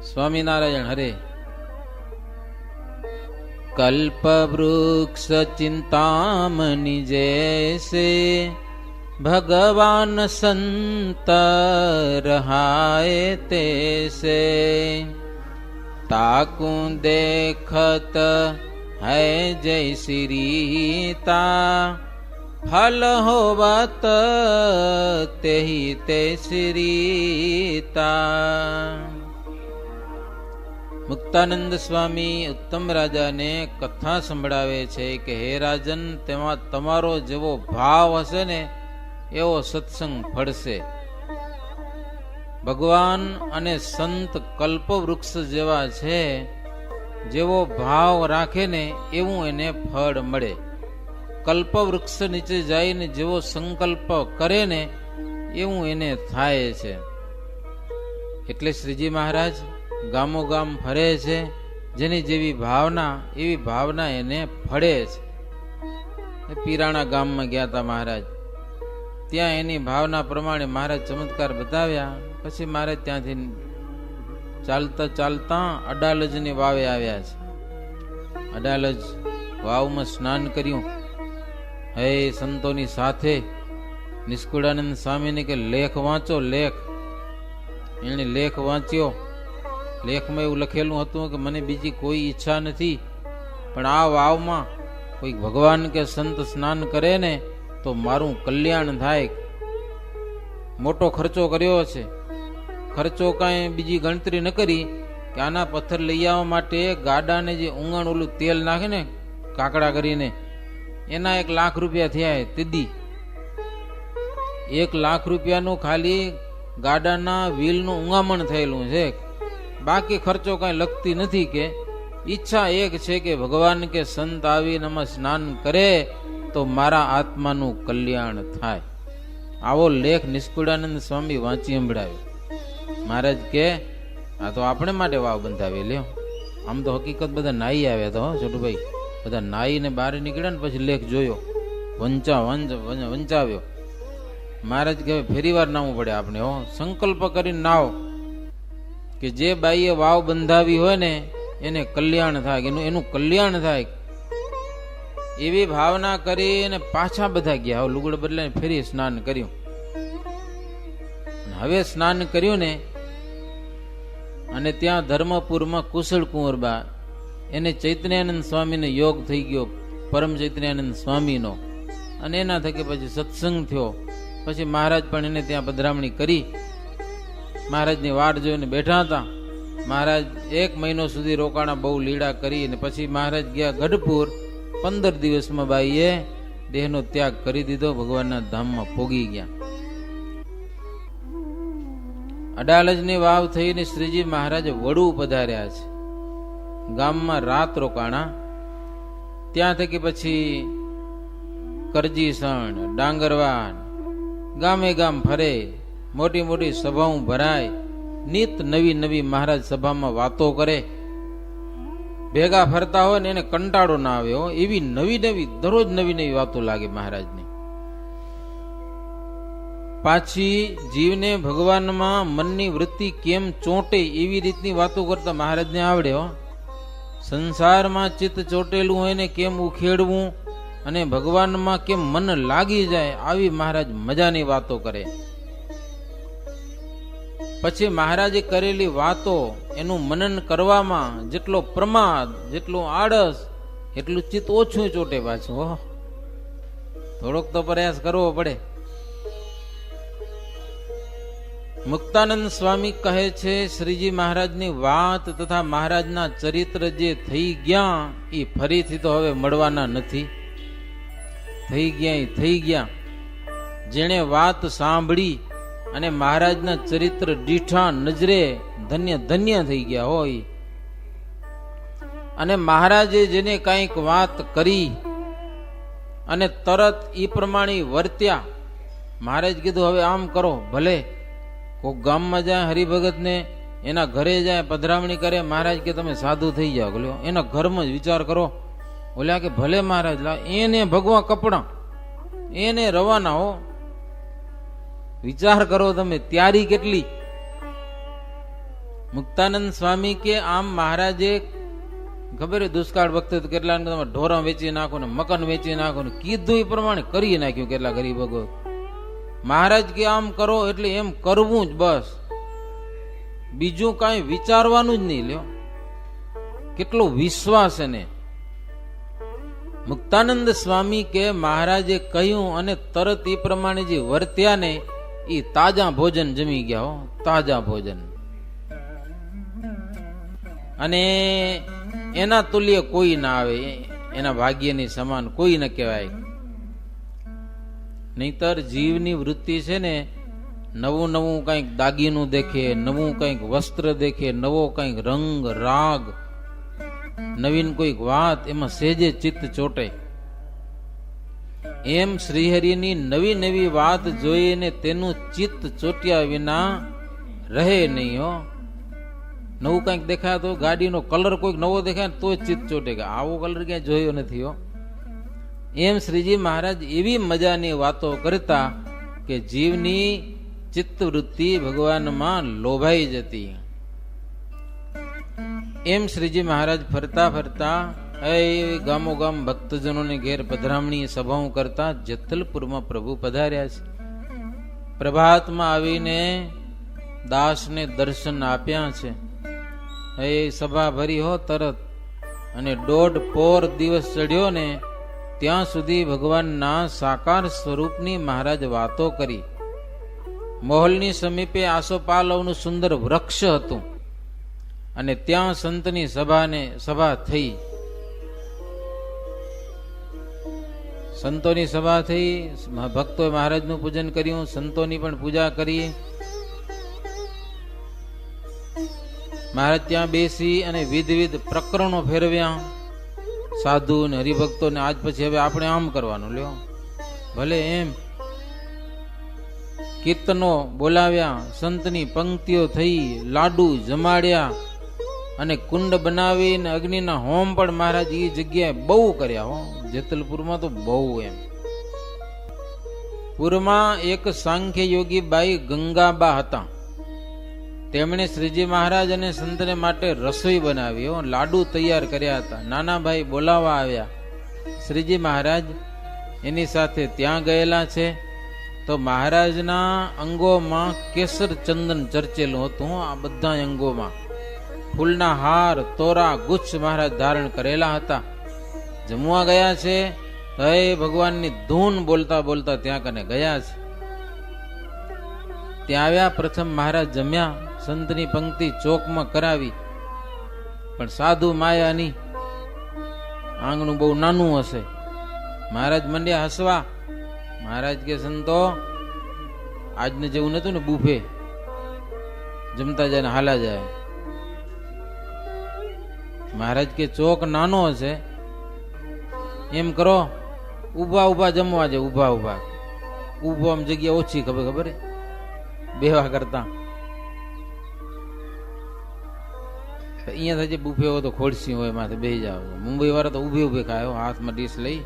સ્વામિનારાયણ હરે. કલ્પવૃક્ષ ચિંતામણી જૈસે ભગવાન સંત રહાય તૈસે, તાકું દેખત હૈ જૈસી રીતા, ફલ હોવત તેહી તૈસી રીતા. મુક્તાનંદ સ્વામી ઉત્તમ રાજાને કથા સંભળાવે છે કે હે રાજન, તેમાં તમારો જેવો ભાવ હશે ને એવો સત્સંગ ફળશે. ભગવાન અને સંત કલ્પવૃક્ષ જેવા છે, જેવો ભાવ રાખે ને એવું એને ફળ મળે. કલ્પવૃક્ષ નીચે જઈને જેવો સંકલ્પ કરે ને એવું એને થાય છે. એટલે શ્રીજી મહારાજ ગામો ગામ ફરે છે, જેની જેવી ભાવના એવી ભાવના એને ફળે છે. પીરાણા ગામમાં ગયા હતા મહારાજ, ત્યાં એની ભાવના પ્રમાણે મહારાજ ચમત્કાર બતાવ્યા. પછી મહારાજ ત્યાંથી ચાલતા ચાલતા અડાલજની વાવે આવ્યા છે. અડાલજ વાવમાં સ્નાન કર્યું. હે સંતોની સાથે નિષ્કુળાનંદ સ્વામીને કે લેખ વાંચો, લેખ. એને લેખ વાંચ્યો. લેખમાં એવું લખેલું હતું કે મને બીજી કોઈ ઈચ્છા નથી, પણ આ વાવમાં કોઈ ભગવાન કે સંત સ્નાન કરે ને તો મારું કલ્યાણ થાય. મોટો ખર્ચો કર્યો છે. ખર્ચો કાંઈ બીજી ગણતરી ન કરી કે આના પથ્થર લઈ આવવા માટે ગાડાને જે ઊંઘણ ઓલું તેલ નાખે ને કાકડા કરીને, એના 1 લાખ રૂપિયા થયા. તેદી 1 લાખ રૂપિયાનું ખાલી ગાડાના વ્હીલનું ઊંઘામણ થયેલું છે. બાકી ખર્ચો કાંઈ લગતી નથી. કે ઈચ્છા એક છે કે ભગવાન કે સંત આવીને આમાં સ્નાન કરે તો મારા આત્માનું કલ્યાણ થાય. આવો લેખ નિષ્કુળાનંદ સ્વામી વાંચી સંભળાવ્યો. મહારાજ કે આ તો આપણે માટે વાવ બંધાવી લ્યો. આમ તો હકીકત બધા નાઈ આવ્યા તો છોટુભાઈ, બધા નાઈને બહાર નીકળ્યા ને પછી લેખ જોયો, વંચાવ્યો. મહારાજ કે ફેરી વાર નાવું પડે આપણે. સંકલ્પ કરીને નાવ કે જે બાઈએ વાવ બંધાવી હોય ને એને કલ્યાણ થાય, એનું કલ્યાણ થાય. એવી ભાવના કરીને પાછા બધા ગયા. લુગડ બદલાઈને ફેરી સ્નાન કર્યું. હવે સ્નાન કર્યું ને, અને ત્યાં ધર્મપુરમાં કુશળ કુંવરબા, એને ચૈતન્યાનંદ સ્વામીને યોગ થઈ ગયો, પરમ ચૈતન્યાનંદ સ્વામીનો. અને એના થકી પછી સત્સંગ થયો. પછી મહારાજ પણ એને ત્યાં પધરામણી કરી. મહારાજની વાટ જોઈને બેઠા હતા. મહારાજ 1 મહિનો સુધી રોકાણા, બહુ લીડા કરી. અને પછી મહારાજ ગયા ગઢપુર. 15 દિવસમાં બાઈએ દેહનો ત્યાગ કરી દીધો, ભગવાનના ધામમાં પોગી ગયા. અડાલજની વાવ થઈને શ્રીજી મહારાજ વડુ પધાર્યા છે. ગામમાં રાત રોકાણા. ત્યાં થકી પછી કરજીસણ, ડાંગરવાન, ગામે ગામ ફરે. મોટી મોટી સભાઓ ભરાય. નિત નવી નવી મહારાજ સભામાં વાતો કરે. ભેગા ફરતા હોય ને એને કંટાળો ના આવ્યો એવી નવી નવી દરરોજ નવી નવી વાતો લાગે મહારાજની. પાછી જીવને ભગવાનમાં મનની વૃત્તિ કેમ ચોંટે એવી રીતની વાતો કરતા મહારાજને આવડે. સંસારમાં ચિત્ત ચોટેલું હોય ને કેમ ઉખેડવું અને ભગવાનમાં કેમ મન લાગી જાય, આવી મહારાજ મજાની વાતો કરે. પછી મહારાજે કરેલી વાતો એનું મનન કરવામાં જેટલો પ્રમાદ, જેટલું આળસ, એટલું ચિત્ત ઓછું ચોટે પાછું. થોડોક તો પ્રયાસ કરવો પડે. મુક્તાનંદ સ્વામી કહે છે, શ્રીજી મહારાજની વાત તથા મહારાજના ચરિત્ર જે થઈ ગયા એ ફરીથી તો હવે મળવાના નથી. થઈ ગયા એ થઈ ગયા. જેણે વાત સાંભળી અને મહારાજના ચરિત્ર દીઠા નજરે ધન્ય ધન્ય થઈ ગયા હોય. અને મહારાજે જેને કંઈક વાત કરી અને તરત એ પ્રમાણે વર્ત્યા. મહારાજ કીધું હવે આમ કરો, ભલે કોઈક ગામમાં જાય હરિભગત ને એના ઘરે જાય, પધરામણી કરે. મહારાજ કે તમે સાધુ થઈ જાઓ. બોલ્યો એના ઘરમાં જ વિચાર કરો. બોલ્યા કે ભલે મહારાજ, એને ભગવા કપડા, એને રવાના હો. વિચાર કરો તમે, તૈયારી કેટલી. મુક્તાનંદ સ્વામી કે આમ મહારાજે ખબર દુષ્કાળ વખતે કેટલા ઢોરા વેચી નાખો ને મકાન વેચી નાખો ને કીધું એ પ્રમાણે કરી નાખ્યું કેટલા ગરીબ ભગવત. મહારાજ કે આમ કરો એટલે એમ કરવું જ, બસ બીજું કઈ વિચારવાનું જ નહીં. લ્યો કેટલો વિશ્વાસ એને. મુક્તાનંદ સ્વામી કે મહારાજે કહ્યું અને તરત એ પ્રમાણે જે વર્ત્યા ને એ તાજા ભોજન જમી ગયા. હો, તાજા ભોજન. અને એના તુલ્ય કોઈ ના આવે, એના ભાગ્યની સમાન કોઈ ન કહેવાય. નહીતર જીવની વૃત્તિ છે ને, નવું નવું કંઈક દાગીનું દેખે, નવું કંઈક વસ્ત્ર દેખે, નવો કંઈક રંગ રાગ, નવીન કોઈક વાત, એમાં સેજે ચિત્ત ચોટે. એમ શ્રીહરિની નવી નવી વાત જોઈને તેનું ચિત્ત ચોટ્યા વિના રહે નહીં. હો, નવું કંઈક દેખાય તો ગાડીનો કલર કોઈક નવો દેખાય તો ચિત્ત ચોટે કે આવો કલર ક્યાંય જોયો નથી. હો, એમ શ્રીજી મહારાજ એવી મજાની વાતો કરતા કે જીવની ચિત્તવૃત્તિ ભગવાનમાં લોભાઈ જતી. એમ શ્રીજી મહારાજ ફરતા ફરતા ગામો ગામ ભક્તજનોને ઘેર પધરામણી સભાઓ કરતા જેતલપુરમાં પ્રભુ પધાર્યા છે. પ્રભાતમાં આવીને દાસને દર્શન આપ્યા છે. સભા ભરી હો તરત, અને 1.5 પોર દિવસ ચડ્યો ને ત્યાં સુધી ભગવાનના સાકાર સ્વરૂપની મહારાજ વાતો કરી. મહોલની સમીપે આસોપાલવનું સુંદર વૃક્ષ હતું અને ત્યાં સંતની સભા થઈ. સંતોની સભા થઈ, ભક્તોએ મહારાજનું પૂજન કર્યું, સંતોની પણ પૂજા કરી. મહારાજ ત્યાં બેસી અને વિવિધ પ્રકરણો ફેરવ્યા સાધુ ને હરિભક્તો ને. આજ પછી હવે આપણે આમ કરવાનું, લ્યો ભલે એમ. કીર્તનો બોલાવ્યા, સંતની પંક્તિઓ થઈ, લાડુ જમાડ્યા અને કુંડ બનાવીને અગ્નિના હોમ પણ મહારાજ એ જગ્યાએ બહુ કર્યા. હો, જેતલપુરમાં તો બહુ એમ. પૂરમાં એક સાંખ્ય યોગી બાઈ ગંગાબા હતા. તેમણે શ્રીજી મહારાજ અને સંતને માટે રસોઈ બનાવી. લાડુ તૈયાર કર્યા હતા. નાના ભાઈ બોલાવવા આવ્યા. શ્રીજી મહારાજ એની સાથે ત્યાં ગયેલા છે તો મહારાજના અંગોમાં કેસર ચંદન ચર્ચેલું હતું. આ બધા અંગોમાં ફૂલના હાર, તોરા, ગુચ્છ મહારાજ ધારણ કરેલા હતા. જમવા ગયા છે, હે ભગવાનની ધૂન બોલતા બોલતા ત્યાં કને ગયા છે. ત્યાં આવ્યા, પ્રથમ મહારાજ જમ્યા, સંતની પંક્તિ ચોકમાં કરાવી. પણ સાધુ માયાની, આંગણું બહુ નાનું હશે. મહારાજ મંડ્યા હસવા. મહારાજ કે સંતો, આજને જેવું નતું ને બુફે, જમતા જાય ને હાલા જાય. મહારાજ કે ચોક નાનો હશે, એમ કરો ઉભા ઉભા જમવા છે. ઉભા ઉભા ઉભો આમ જગ્યા ઓછી, ખબર બેવા કરતા. અહીંયા થાય બુફે હોય તો ખોડસી હોય, માથે બેસી જાવ. મુંબઈ વાળા તો ઉભી ઉભી ખાય, હાથમાં ડીશ લઈ.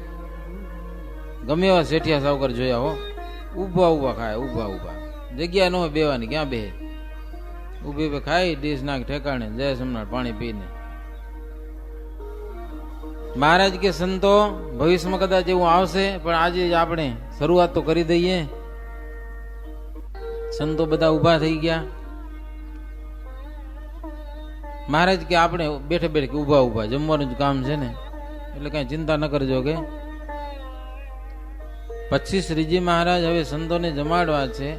ગમે એવા શેઠિયા સાવકર જોયા હો, ઉભા ઉભા ખાય, ઉભા ઉભા. જગ્યા ન હોય બેવાની, ક્યાં બે? ઉભી ઉભી ખાઈ, ડીશ નાખ ઠેકાણે, જય સોમનાથ પાણી પીને. મહારાજ કે સંતો, ભવિષ્યમાં કદાચ એવું આવશે, પણ આજે જ આપણે શરૂઆત તો કરી દઈએ. સંતો બધા ઉભા થઈ ગયા. મહારાજ કે આપણે બેઠે બેઠે ઉભા ઉભા જમવાનું જ કામ છે ને, એટલે કઈ ચિંતા ન કરજો. કે પછી શ્રીજી મહારાજ હવે સંતોને જમાડવા છે.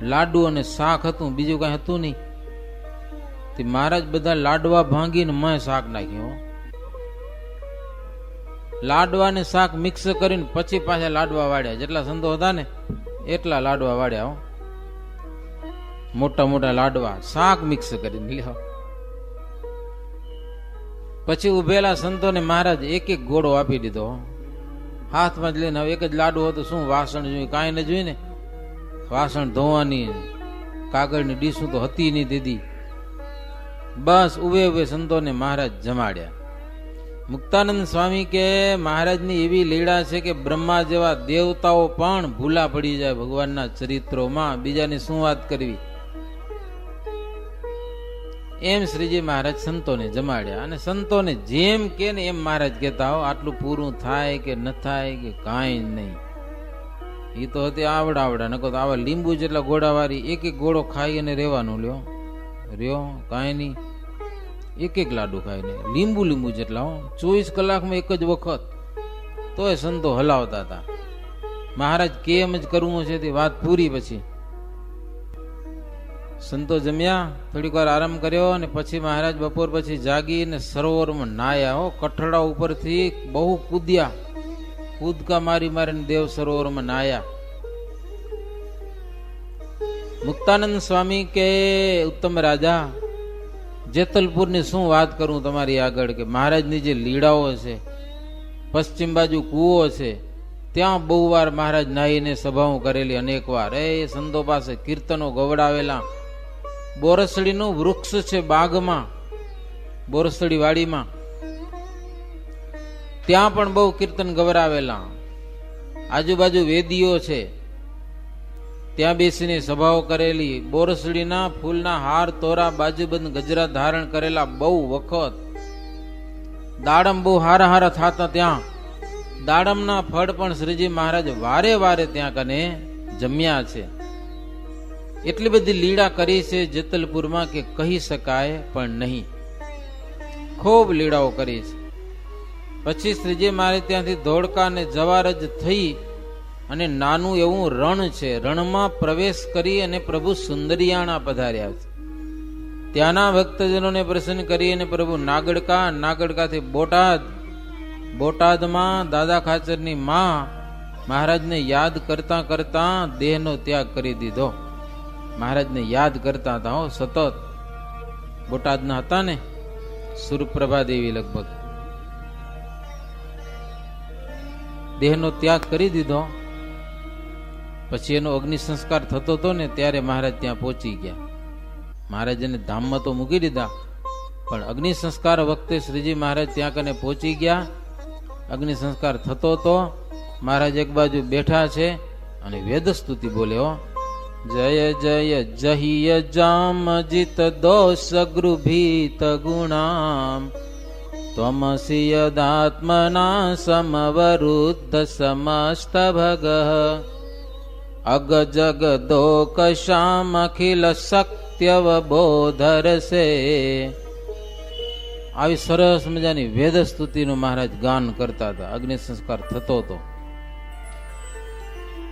લાડુ અને શાક હતું, બીજું કઈ હતું નહીં. તે મહારાજ બધા લાડવા ભાંગીને મેં શાક નાખ્યું. લાડવા ને શાક મિક્સ કરીને પછી પાછા લાડવા વાળ્યા. જેટલા સંતો હતા ને એટલા લાડવા વાળ્યા. મોટા મોટા લાડવા, શાક મિક્સ કરીને લ્યો. પછી ઉભેલા સંતોને મહારાજ એક એક ઘોડો આપી દીધો. હાથમાં જ લઈને. હવે એક જ લાડુ હતું, શું વાસણ જોયું? કાંઈ ન જોઈ ને. વાસણ ધોવાની કાગળની ડીશું તો હતી નહીં દીદી. બસ ઉભે ઉભે સંતોને મહારાજ જમાડ્યા. મુક્તાનંદ સ્વામી કે મહારાજની એવી લીલા છે કે બ્રહ્મા જેવા દેવતાઓ પણ ભૂલા પડી જાય ભગવાનના ચરિત્રોમાં. બીજાની શું વાત કરવી. એમ શ્રીજી મહારાજ સંતોને જમાડ્યા, અને સંતોને જેમ કે ને એમ મહારાજ કહેતા હો, આટલું પૂરું થાય કે ન થાય કે કાંઈ નહીં. એ તો હતી આવડા નકો તો આવા લીંબુ જેટલા ગોળાવાળી એક એક ગોળો ખાઈ અને રહેવાનું રહ્યો કાંઈ નહીં. એક લાડુ ખાઈને લીંબુ જેટલા 24 કલાકમાં એક જ વખત, તોય સંતો હલાવતા હતા. મહારાજ કેમ જ કરવું છે તે વાત પૂરી. પછી સંતો જમ્યા, થોડીક વાર આરામ કર્યો, અને પછી મહારાજ બપોર પછી જાગીને સરોવરમાં નાયા. કઠડા ઉપરથી બહુ કૂદકા મારીને દેવ સરોવરમાં નાયા. મુક્તાનંદ સ્વામી કે ઉત્તમ રાજા, જેતલપુરની શું વાત કરું તમારી આગળ, કે મહારાજની જે લીડાઓ છે, પશ્ચિમ બાજુ કૂવો છે, ત્યાં બહુ વાર મહારાજ નાહીને સભાઓ કરેલી, અનેક વાર. એ સંતો પાસે કીર્તનો ગવડાવેલા. બોરસડીનું વૃક્ષ છે બાગમાં, બોરસડી વાડીમાં, ત્યાં પણ બહુ કીર્તન ગવડાવેલા. આજુબાજુ વેદીઓ છે, ત્યાં બેસીને સભાઓ કરેલી. બોરસડીના ફૂલના હાર, તોરા, બાજુબંધ, ગજરા ધારણ કરેલા બહુ વખત. દાડમ બહુ હારા થતા ત્યાં. દાડમના ફળ પણ શ્રીજી મહારાજ વારે ત્યાં કને જમ્યા છે. એટલી બધી લીલા કરી છે જેતલપુરમાં કે કહી શકાય પણ નહીં. ખૂબ લીલાઓ કરી છે. પછી શ્રીજી મહારાજ ત્યાંથી ધોળકા અને જવારજ થઈ અને નાનું એવું રણ છે, રણમાં પ્રવેશ કરી અને પ્રભુ સુંદરિયાણા પધાર્યા છે. ત્યાંના ભક્તજનોને પ્રસન્ન કરી અને પ્રભુ નાગડકાથી બોટાદમાં દાદા ખાચરની માં મહારાજને યાદ કરતા દેહનો ત્યાગ કરી દીધો. મહારાજને યાદ કરતા હતા સતત. બોટાદના હતા ને, સુરપ્રભા દેવી લગભગ. દેહનો ત્યાગ કરી દીધો. પછી એનો અગ્નિ સંસ્કાર થતો હતો ને, ત્યારે મહારાજ ત્યાં પહોંચી ગયા. મહારાજ એને ધામમાં તો મૂકી દીધા, પણ અગ્નિ સંસ્કાર વખતે શ્રીજી મહારાજ ત્યાં કને પહોંચી ગયા. અગ્નિ સંસ્કાર થતો હતો. મહારાજ એક બાજુ બેઠા છે અને વેદ સ્તુતિ બોલે. જય જય જહિય જામ જીત દોષ ગૃભીત ગુણામ ત્વમસી યદાત્મના સમવરુદ્ધ સમસ્ત ભગ અગ જગ દોકશામ અખિલ સત્યવબોધર સે. આવી સરસ મજાની વેદ સ્તુતિનું મહારાજ ગાન કરતા હતા. અગ્નિ સંસ્કાર થતો હતો.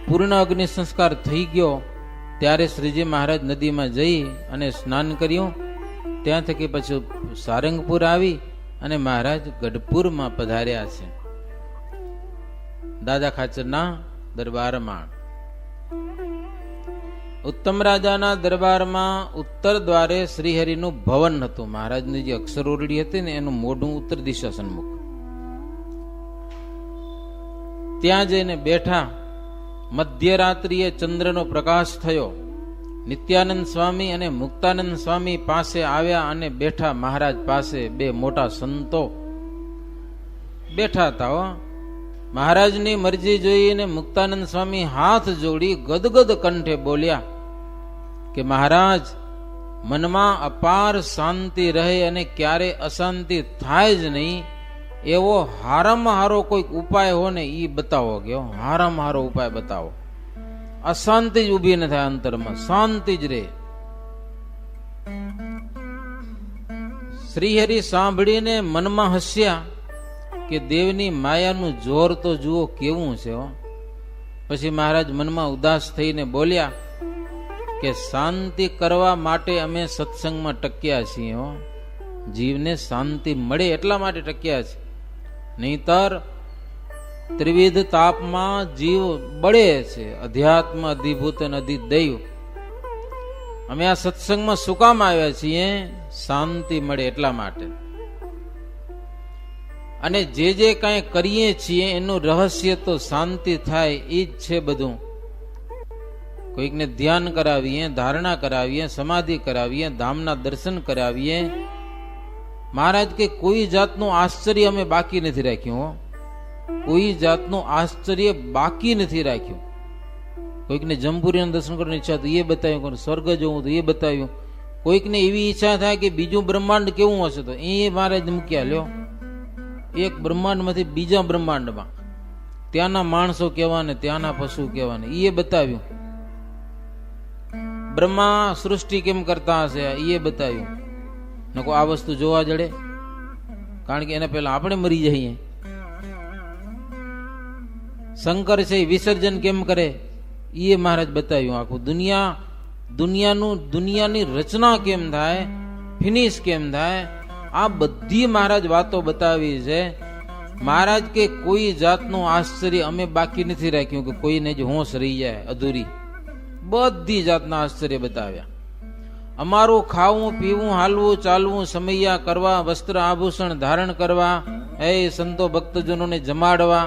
પૂર્ણ અગ્નિ સંસ્કાર થઈ ગયો ત્યારે શ્રીજી મહારાજ નદીમાં જઈ અને સ્નાન કર્યું. ત્યાં થકી પછી સારંગપુર આવી અને મહારાજ ગઢપુરમાં પધાર્યા છે, દાદા ખાચરના દરબારમાં. ઉત્તમ રાજાના દરબારમાં ઉત્તર દ્વારે શ્રીહરિનું ભવન હતું. મહારાજની જે અક્ષરોરડી હતી ને, એનું મોઢું ઉત્તર દિશા સન્મુખ. ત્યાં જઈને બેઠા. મધ્યરાત્રિએ ચંદ્રનો પ્રકાશ થયો. નિત્યાનંદ સ્વામી અને મુક્તાનંદ સ્વામી પાસે આવ્યા અને બેઠા. મહારાજ પાસે બે મોટા સંતો બેઠા હતા. મહારાજની મરજી જોઈને મુક્તાનંદ સ્વામી હાથ જોડી ગદગદ કંઠે બોલ્યા કે મહારાજ, મનમાં અપાર શાંતિ રહે અને ક્યારે અશાંતિ થાય જ નહીં એવો હારામાં હારો કોઈક ઉપાય હો ને ઈ બતાવો. કે હારામાં હારો ઉપાય બતાવો. અશાંતિ જ ઉભી ન થાય અંતરમાં, શાંતિ જ રહે. શ્રીહરિ સાંભળીને મનમાં હસ્યા કે દેવની માયાનું જોર તો જુઓ કેવું છે. પછી મહારાજ મનમાં ઉદાસ થઈને બોલ્યા કે શાંતિ કરવા માટે અમે સત્સંગમાં ટક્યા છીએ. જીવને શાંતિ મળે એટલા માટે ટક્યા છે. નહીતર ત્રિવિધ તાપમાં જીવ બળે છે. અધ્યાત્મ, અધિભૂત અને અધિદૈવ. અમે આ સત્સંગમાં શું કામ આવ્યા છીએ? શાંતિ મળે એટલા માટે. અને જે કાંઈ કરીએ છીએ એનું રહસ્ય તો શાંતિ થાય એ જ છે બધું. કોઈકને ધ્યાન કરાવીએ, ધારણા કરાવીએ, સમાધિ કરાવીએ, ધામના દર્શન કરાવીએ. મહારાજ કે કોઈ જાતનું આશ્ચર્ય અમે બાકી નથી રાખ્યું. કોઈ જાતનું આશ્ચર્ય બાકી નથી રાખ્યું. કોઈકને જંબુરીના દર્શન કરવાની ઈચ્છા તો એ બતાવ્યું, સ્વર્ગ જોવું તો એ બતાવ્યું, કોઈકને એવી ઈચ્છા થાય કે બીજું બ્રહ્માંડ કેવું હશે, તો એ મહારાજ મૂક્યા લ્યો, એક બ્રહ્માંડમાંથી બીજા બ્રહ્માંડમાં ત્યાંના માણસો કેવા ને ત્યાંના પશુ કેવા ને એ બતાવ્યું. બ્રહ્મા સૃષ્ટિ કેમ કરતા હશે એ બતાવ્યું. નકો આ વસ્તુ જોવા જડે, કારણ કે એને પેલા આપણે મરી જઈએ. શંકર છે વિસર્જન કેમ કરે એ મહારાજ બતાવ્યું. આખું દુનિયાની રચના કેમ થાય, ફિનિશ કેમ થાય, આ બધી મહારાજ વાતો બતાવી છે. મહારાજ કે કોઈ જાતનું આશ્ચર્ય અમે બાકી નથી રાખ્યું કે કોઈને જ હોશ રહી જાય અધૂરી. બધી જાતના આશ્ચર્ય બતાવ્યા. અમારું ખાવું પીવું હાલવું ચાલવું સમૈયા કરવા, વસ્ત્ર આભૂષણ ધારણ કરવા, એ સંતો ભક્તજનોને જમાડવા,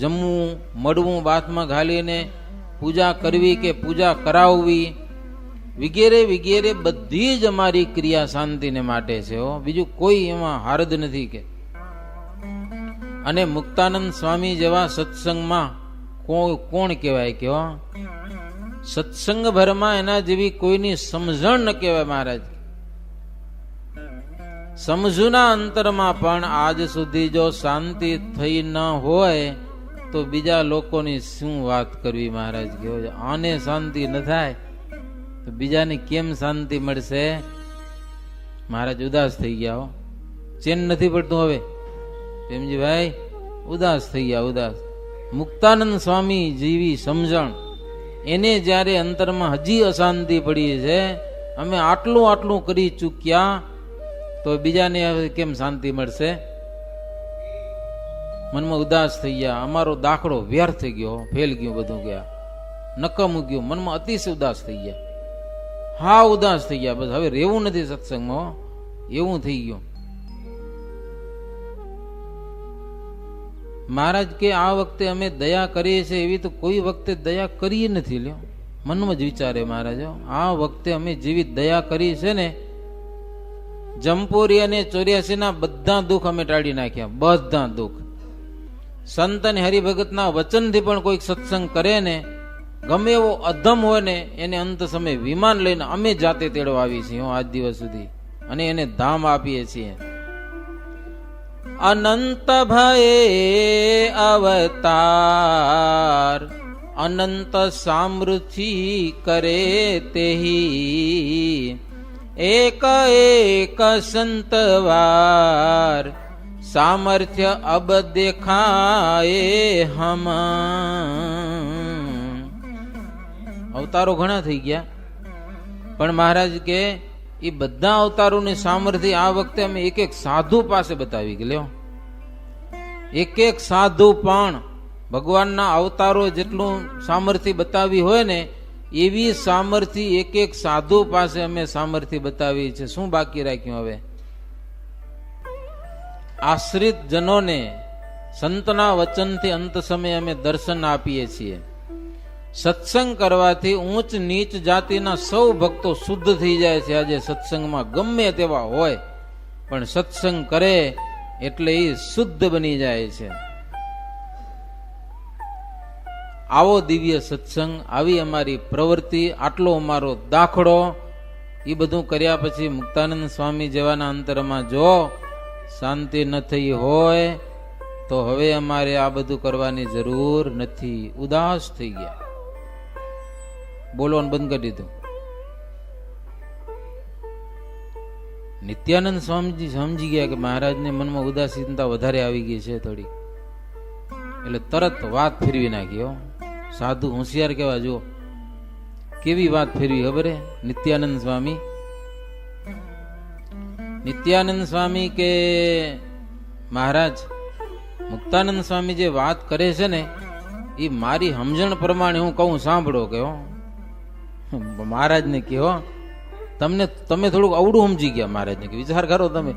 જમવું મળવું બાથમાં ઘાલીને, પૂજા કરવી કે પૂજા કરાવવી વગેરે વગેરે બધી જ અમારી ક્રિયા શાંતિને માટે છે. બીજું કોઈ એમાં હારદ નથી કે. અને મુક્તાનંદ સ્વામી જેવા સત્સંગમાં કોણ કહેવાય કે સત્સંગ ભરમાં એના જેવી કોઈની સમજણ ન કહેવાય. મહારાજ સમજુના અંતરમાં પણ આજ સુધી જો શાંતિ થઈ ન હોય તો બીજા લોકોની શું વાત કરવી. મહારાજ કહે આને શાંતિ ન થાય તો બીજાને કેમ શાંતિ મળશે. મહારાજ ઉદાસ થઈ ગયા. ચેન નથી પડતું હવે પ્રેમજીભાઈ, ઉદાસ થઈ ગયા. ઉદાસ. મુક્તાનંદ સ્વામી જેવી સમજણ એને જ્યારે અંતરમાં હજી અશાંતિ પડી છે, અમે આટલું કરી ચૂક્યા તો બીજાને હવે કેમ શાંતિ મળશે. મનમાં ઉદાસ થઈ ગયા. અમારો દાખલો વ્યર્થ થઈ ગયો, ફેલ ગયું, બધું ગયા, નકામું ગયું. મનમાં અતિશય ઉદાસ થઈ ગયા. હા ઉદાસ થઈ ગયા. બસ હવે રહેવું નથી સત્સંગમાં, એવું થઈ ગયું. મહારાજ કે આ વખતે અમે દયા કરીએ છીએ એવી તો કોઈ વખતે દયા કરી નથી. લ્યો મનમાં જ વિચારે મહારાજ, આ વખતે અમે જેવી દયા કરી છે ને, જમપુરી અને 84 બધા દુઃખ અમે ટાળી નાખ્યા. બધા દુઃખ સંત અને હરિભગતના વચનથી પણ કોઈક સત્સંગ કરે ને, ગમે એવો અધમ હોય ને, એને અંત સમય વિમાન લઈને અમે જાતે તેડવા આવી છીએ આજ દિવસ સુધી, અને એને ધામ આપીએ છીએ. અનંત ભયે અવતાર અનંત સામૃથિ કરે તેહી, એક એક સંતવાર સામર્થ્ય અબ દેખાય હમ. અવતારો ઘણા થઈ ગયા, પણ મહારાજ કે એ બધા અવતારોની સામર્થ્ય આ વખતે અમે એક એક સાધુ પાસે બતાવી ગયો. એક એક સાધુ પણ ભગવાનના અવતારો જેટલું સામર્થ્ય બતાવી હોય ને, એવી સામર્થ્ય એક એક સાધુ પાસે અમે સામર્થ્ય બતાવી છે. શું બાકી રાખ્યું હવે? આશ્રિત જનોને સંતના વચનથી અંત સમયે અમે દર્શન આપીએ છીએ. સત્સંગ કરવાથી ઊંચ નીચ જાતિના સૌ ભક્તો શુદ્ધ થઈ જાય છે. આજે સત્સંગમાં ગમે તેવા હોય પણ સત્સંગ કરે એટલે એ શુદ્ધ બની જાય છે. આવો દિવ્ય સત્સંગ, આવી અમારી પ્રવૃત્તિ, આટલો અમારો દાખલો, એ બધું કર્યા પછી મુક્તાનંદ સ્વામી જેવાના અંતરમાં જો શાંતિ ન થઈ હોય તો હવે અમારે આ બધું કરવાની જરૂર નથી. ઉદાસ થઈ ગયા, બોલવાનું બંધ કરી દીધું. નિત્યાનંદ સ્વામીજી સમજી ગયા કે મહારાજને મનમાં ઉદાસીનતા વધારે આવી ગઈ છે થોડી, એટલે તરત વાત ફેરવી નાખી. સાધુ હોશિયાર કેવા, જો કેવી વાત ફેરવી ખબર હે? નિત્યાનંદ સ્વામી કે મહારાજ મુક્તાનંદ સ્વામી જે વાત કરે છે ને, એ મારી સમજણ પ્રમાણે હું કહું સાંભળો. કે મહારાજ ને કહો તમે થોડુંક અવડું સમજી ગયા. મહારાજ ને કે વિચાર કરો તમે.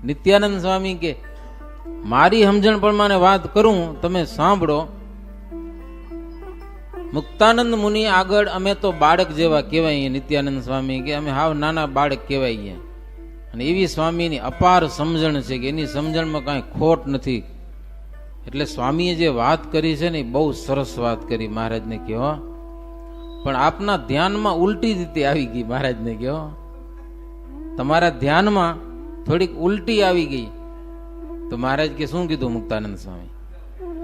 નિત્યાનંદ સ્વામી કે મારી સમજણ પ્રમાણે વાત કરું, તમે સાંભળો. મુક્તાનંદ મુનિ આગળ અમે તો બાળક જેવા કહેવાય. નિત્યાનંદ સ્વામી કે અમે હાવ નાના બાળક કહેવાય. અને એવી સ્વામીની અપાર સમજણ છે કે એની સમજણમાં કાંઈ ખોટ નથી. એટલે સ્વામીએ જે વાત કરી છે ને એ બહુ સરસ વાત કરી. મહારાજને કહો પણ આપના ધ્યાનમાં ઉલટી રીતે આવી ગઈ. મહારાજને કહો તમારા ધ્યાનમાં થોડીક ઉલટી આવી ગઈ તો મહારાજ કે શું કીધું મુક્તાનંદ સ્વામી?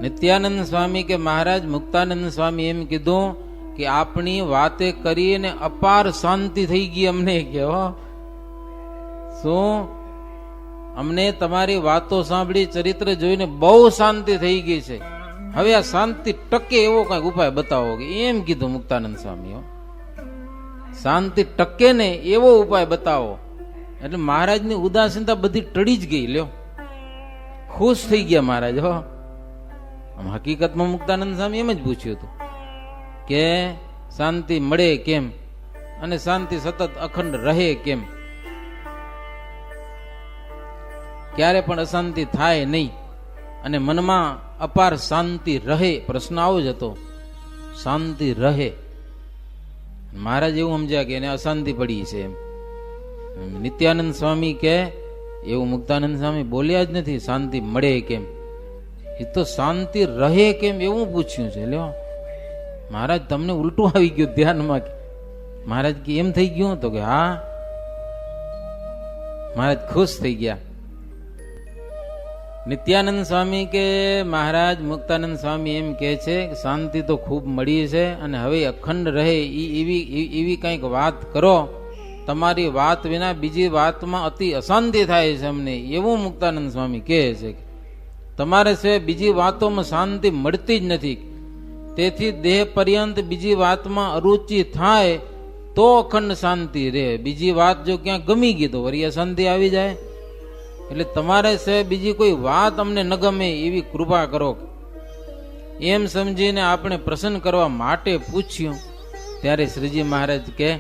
નિત્યાનંદ સ્વામી કે મહારાજ મુક્તાનંદ સ્વામી એમ કીધું કે આપણી વાતે કરીને અપાર શાંતિ થઈ ગઈ અમને. કે શું અમને તમારી વાતો સાંભળી, ચરિત્ર જોઈને બહુ શાંતિ થઈ ગઈ છે. હવે આ શાંતિ ટકે એવો કઈક ઉપાય બતાવો. કે એમ કીધું મુક્તાનંદ સ્વામી. શાંતિ ટકે ને એવો ઉપાય બતાવો. એટલે મહારાજની ઉદાસીનતા બધી ટળી જ ગઈ. લ્યો, ખુશ થઈ ગયા મહારાજ. હકીકતમાં મુક્તાનંદ સ્વામી એમ જ પૂછ્યું હતું કે શાંતિ મળે કેમ અને શાંતિ સતત અખંડ રહે કેમ, ક્યારે પણ અશાંતિ થાય નહીં અને મનમાં અપાર શાંતિ રહે. પ્રશ્ન આવો જ હતો, શાંતિ રહે. મહારાજ એવું સમજ્યા કે એને અશાંતિ પડી છે એમ. નિત્યાનંદ સ્વામી કે એવું મુક્તાનંદ સ્વામી બોલ્યા જ નથી. શાંતિ મળે કેમ, એ તો શાંતિ રહે કેમ એવું પૂછ્યું છે. લ્યો મહારાજ તમને ઉલટું આવી ગયું ધ્યાનમાં. મહારાજ કે એમ થઈ ગયું તો કે હા. મહારાજ ખુશ થઈ ગયા. નિત્યાનંદ સ્વામી કે મહારાજ મુક્તાનંદ સ્વામી એમ કે છે કે શાંતિ તો ખૂબ મળી છે અને હવે અખંડ રહે એવી કંઈક વાત કરો. તમારી વાત વિના બીજી વાતમાં અતિ અશાંતિ થાય છે અમને, એવું મુક્તાનંદ સ્વામી કહે છે. તમારે સિવાય બીજી વાતોમાં શાંતિ મળતી જ નથી. તેથી દેહ પર્યંત બીજી વાતમાં અરુચિ થાય તો અખંડ શાંતિ રહે. બીજી વાત જો ક્યાં ગમી ગઈ તો વળી અશાંતિ આવી જાય. એટલે તમારે સિવાય બીજી કોઈ વાત અમને ન ગમે એવી કૃપા કરો. એમ સમજીને આપણે પ્રસન્ન કરવા માટે પૂછ્યું. ત્યારે શ્રીજી મહારાજ કે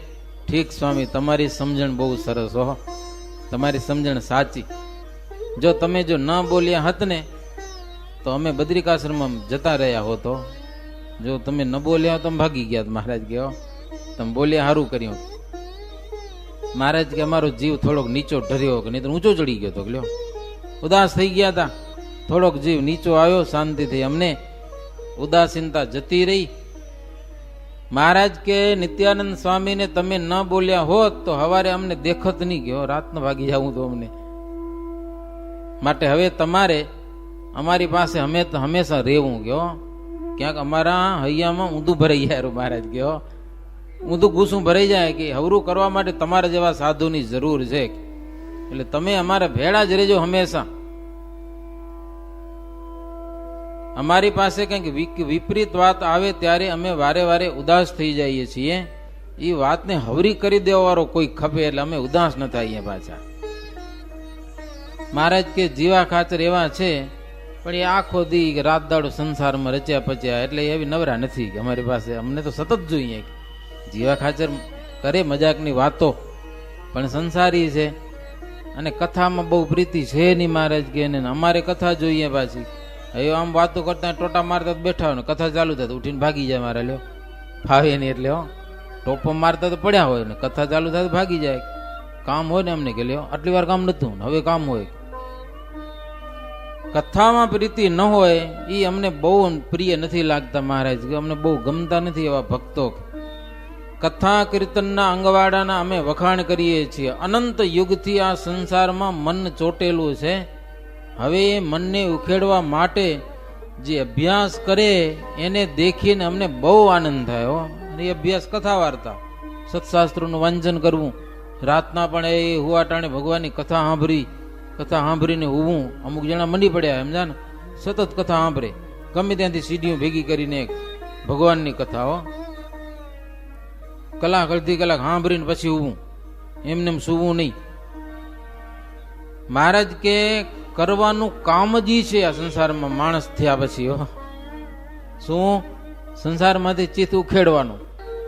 ઠીક સ્વામી, તમારી સમજણ બહુ સરસ હો, તમારી સમજણ સાચી. જો તમે જો ન બોલ્યા હત ને તો અમે બદ્રિકાશ્રમમાં જતા રહ્યા હોતો. જો તમે ન બોલ્યા તો ભાગી ગયા. મહારાજ કે તમે બોલ્યા સારું કર્યું. મહારાજ કે અમારો જીવ થોડોક નીચો ઢર્યો કે નહીં તો ઊંચો ચડી ગયો તો. લ્યો ઉદાસ થઈ ગયા હતા, થોડોક જીવ નીચો આવ્યો, શાંતિ થઈ. અમને ઉદાસીનતા જતી રહી. મહારાજ કે નિત્યાનંદ સ્વામીને તમે ન બોલ્યા હોત તો હવારે અમને દેખત નહીં ગયો, રાતના ભાગી જાવું તો અમને. માટે હવે તમારે અમારી પાસે હંમેશા રહેવું. ગયો ક્યાંક અમારા હૈયામાં ઊંધું ભરાઈ જાય. મહારાજ ગયો ઊંધું ઘૂસું ભરાઈ જાય કે હવરું કરવા માટે તમારા જેવા સાધુની જરૂર છે. એટલે તમે અમારા ભેળા જ રહેજો હંમેશા. અમારી પાસે કંઈક વિપરીત વાત આવે ત્યારે અમે વારે વારે ઉદાસ થઈ જઈએ છીએ. એ વાતને હવરી કરી દેવા વાળો કોઈ ખપે એટલે અમે ઉદાસ ન થઈએ પાછા. મહારાજ કે જીવા ખાચર એવા છે પણ એ આખો દી રાત દાડો સંસારમાં રચ્યા પચ્યા એટલે એવી નવરા નથી અમારી પાસે. અમને તો સતત જોઈએ. જીવા ખાચર કરે મજાકની વાતો પણ સંસારી છે અને કથામાં બહુ પ્રીતિ છે નહીં. મહારાજ કે અમારે કથા જોઈએ પાછી. હવે આમ વાતો કરતા ટોટા મારતા બેઠા હોય ને કથા ચાલુ થાય તો ઉઠીને ભાગી જાય. મારે લ્યો ફાવે નહીં એટલે ટોપો મારતા તો પડ્યા હોય ને કથા ચાલુ થાય તો ભાગી જાય. કામ હોય ને અમને કે લ્યો આટલી વાર કામ નતું ને હવે કામ હોય. કથામાં પ્રીતિ ન હોય એ અમને બહુ પ્રિય નથી લાગતા. મહારાજ અમને બહુ ગમતા નથી એવા ભક્તો. કથા કીર્તનના અંગવાડાના અમે વખાણ કરીએ છીએ. અનંત યુગથી આ સંસારમાં મન ચોટેલું છે. હવે એ મનને ઉખેડવા માટે જે અભ્યાસ કરે એને દેખીને અમને બહુ આનંદ થાય. એ અભ્યાસ કથા વાર્તા સત્શાસ્ત્રોનું વાંચન કરવું. રાતના પણ એ હુવાટાણે ભગવાનની કથા સાંભળીને હોવું. અમુક જણા મંડી પડ્યા સમજા ને, સતત કથા સાંભળે. ગમે ત્યાંથી સીડીઓ ભેગી કરીને ભગવાનની કથાઓ કલાક અડધી કલાક સાંભળીને પછી ઉવું. એમને સુવું નહીં. મહારાજ કે કરવાનું કામ જ છે આ સંસારમાં માણસ થયા પછી. શું? સંસારમાંથી ચિત્ત ઉખેડવાનું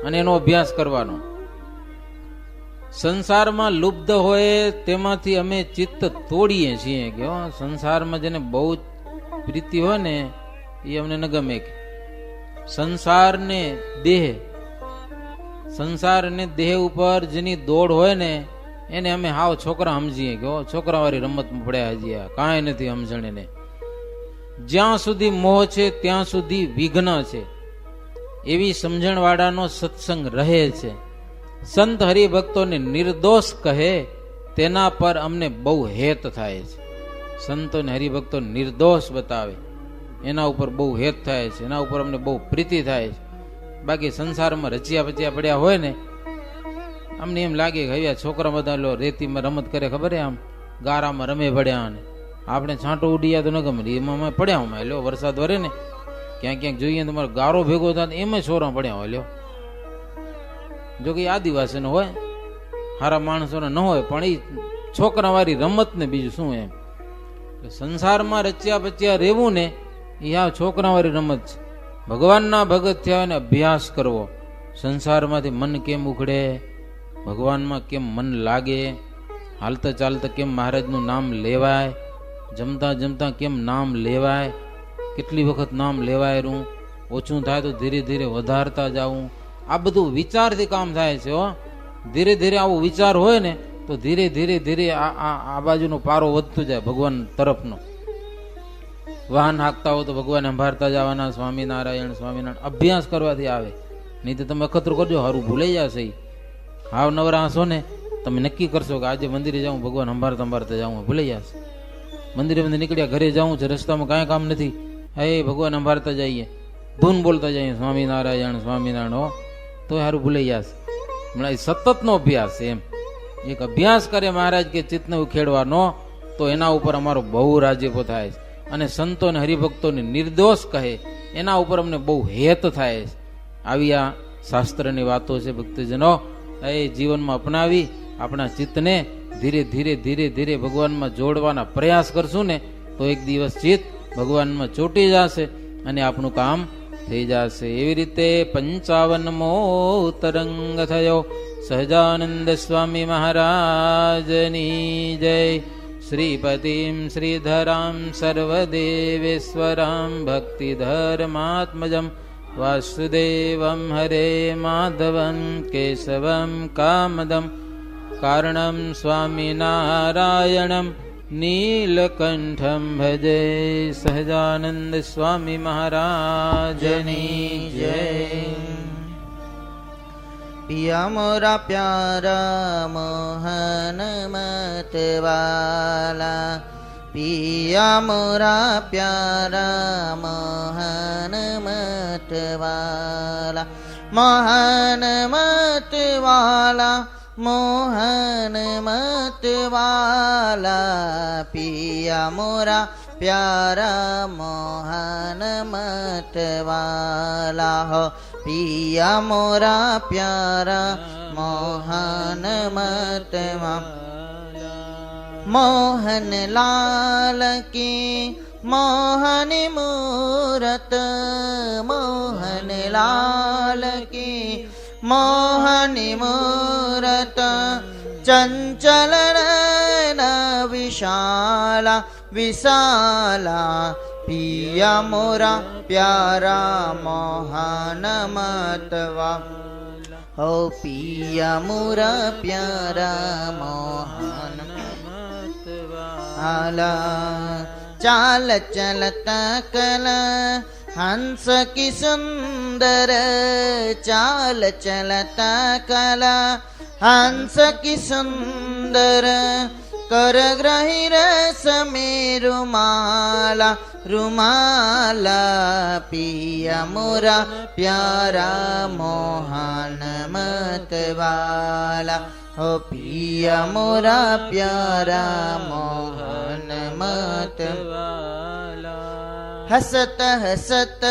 અને એનો અભ્યાસ કરવાનો. સંસારમાં લુબ્ધ હોય તેમાંથી અમે ચિત્ત તોડીએ છીએ. કે સંસારમાં જેને બહુ પ્રીતિ હોય ને એ અમને ન ગમે. સંસારને દેહ ઉપર જેની દોડ હોય ને એને અમે હાવ છોકરા સમજીએ. કે છોકરાવાળી રમતમાં પડ્યા હજી કાંઈ નથી સમજણ એને. જ્યાં સુધી મોહ છે ત્યાં સુધી વિઘ્ન છે એવી સમજણવાળાનો સત્સંગ રહે છે. સંત હરિભક્તોને નિર્દોષ કહે તેના પર અમને બહુ હેત થાય છે. સંતો ને હરિભક્તો નિર્દોષ બતાવે એના ઉપર બહુ હેત થાય છે, એના ઉપર અમને બહુ પ્રીતિ થાય છે. બાકી સંસારમાં રચ્યા પચ્યા પડ્યા હોય ને, અમને એમ લાગે કે હવે છોકરા બધા લો રેતીમાં રમત કરે, ખબર આમ ગારામાં રમે પડ્યા, અને આપણે છાંટો ઉડીયા તો ન ગમે, એમાં અમે પડ્યા હોય લ્યો. વરસાદ વરે ને ક્યાંક ક્યાંક જોઈએ તમારો ગારો ભેગો થાય એમાં છોરા પડ્યા હોય લ્યો. જો કે આદિવાસીનો હોય, સારા માણસોને ન હોય, પણ એ છોકરાવાળી રમત ને બીજું શું એમ. સંસારમાં રચ્યા પચ્યા રહેવું ને એ આ છોકરાવાળી રમત છે. ભગવાનના ભગત થયા અને અભ્યાસ કરવો, સંસારમાંથી મન કેમ ઉખડે, ભગવાનમાં કેમ મન લાગે, હાલતા ચાલતા કેમ મહારાજનું નામ લેવાય, જમતા જમતા કેમ નામ લેવાય, કેટલી વખત નામ લેવાયરું, ઓછું થાય તો ધીરે ધીરે વધારતા જાવું. આ બધું વિચારથી કામ થાય છે હો. ધીરે ધીરે આવો વિચાર હોય ને તો ધીરે ધીરે ધીરે આ બાજુનો પારો વધતો જાય ભગવાન તરફનો. વાહન હાંકતા હો તો ભગવાન સંભાળતા જવાના, સ્વામિનારાયણ સ્વામિનારાયણ અભ્યાસ કરવાથી આવે. નહીં તો તમે અખતરું કરજો, હારું ભૂલાઈ જશે. હાવ નવરા હશો ને તમે નક્કી કરશો કે આજે મંદિરે જાઉં, ભગવાન સંભાળતા જાઉં, ભૂલાઈ જશે. મંદિરે મંદિર નીકળ્યા, ઘરે જાઉં છે, રસ્તામાં કાંઈ કામ નથી, હે ભગવાન સંભાળતા જઈએ, ધૂન બોલતા જઈએ સ્વામિનારાયણ સ્વામિનારાયણ, હો તો સારું ભૂલાઈ જશે. હમણાં સતતનો અભ્યાસ એમ એક અભ્યાસ કરે મહારાજ કે ચિત્તને ઉખેડવાનો, તો એના ઉપર અમારો બહુ રાજ્યપો થાય છે. અને સંતો અને હરિભક્તોને નિર્દોષ કહે એના ઉપર અમને બહુ હેત થાય છે. આવી આ શાસ્ત્રની વાતો છે ભક્તજનો. એ જીવનમાં અપનાવી આપણા ચિત્તને ધીરે ધીરે ધીરે ધીરે ભગવાનમાં જોડવાના પ્રયાસ કરશું ને તો એક દિવસ ચિત્ત ભગવાનમાં ચોંટી જશે અને આપણું કામ થઈ જશે. એવી રીતે 55મો તરંગ થયો. સહજાનંદ સ્વામી મહારાજની જય. શ્રીપતિમ શ્રીધરામ સર્વદેવેશ્વરામ ભક્તિધર્માત્મજમ વાસુદેવમ હરે માધવમ કેશવમ કામદમ કારણમ સ્વામિનારાયણમ નીલકંઠમ ભજે. સહજાનંદ સ્વામી મહારાજની જય. પિયા મોરા પ્યારા મોહન મતવાલા, પિયા મોરા પ્યારા મોહન મતવાલા, મોહન મતવાલા, મોહન મતવાલા, પિયા મોરા પ્યારા મોહન મતવાલા, હો પિયા મોરા પ્યારા મોહન મતવાલા. મોહન લાલ કી મોહની મૂરત, મોહન લાલ કી મોહની મૂરત, ચંચલ નયન વિશાલા વિશાલા, પિયા મોરા પ્યારા મોહન મતવાલા, હો પિયા મોરા પ્યારા મોહન મતવાલા. ચાલ ચલતા કલ હંસ કી સુંદર, ચાલ ચલતા કલ હંસ કી સુંદર, कर ग्रही रस में रुमाला रुमाला, पिया मोरा प्यारा मोहन मतवाला, हो पिया मोरा प्यारा मोहन मतवाला. हसत हसत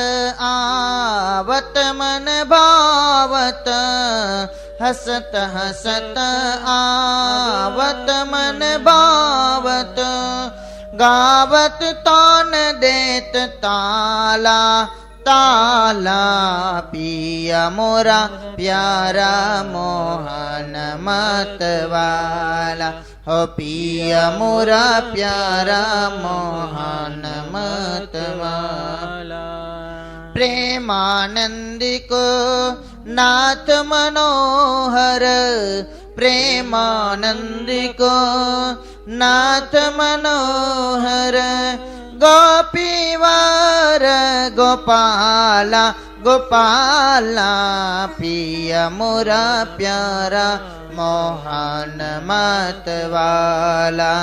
आवत मन भावत, हसत हसत आवत मन भावत, गावत तान देत ताला ताला, पिया मोरा प्यारा मोहन मतवाला, हो पिया मोरा प्यारा मोहन मतवाला. प्रेमानंद को नाथ मनोहर, प्रेमानंद को नाथ मनोहर, गोपीवार गोपाला गोपाला पिया मोरा प्यारा मोहन मत वाला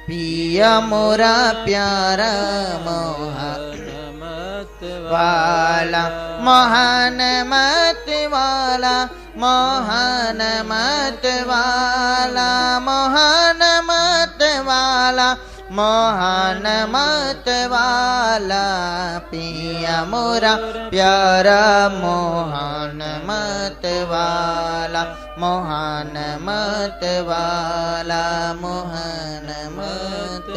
पिया मोरा प्यारा मोहन वाला मोहन मत वाला मोहन मत वाला मोहन मत वाला मोहन मत वाला पिया मोरा प्यारा मोहन मत वाला मोहन मत वाला मोहन मत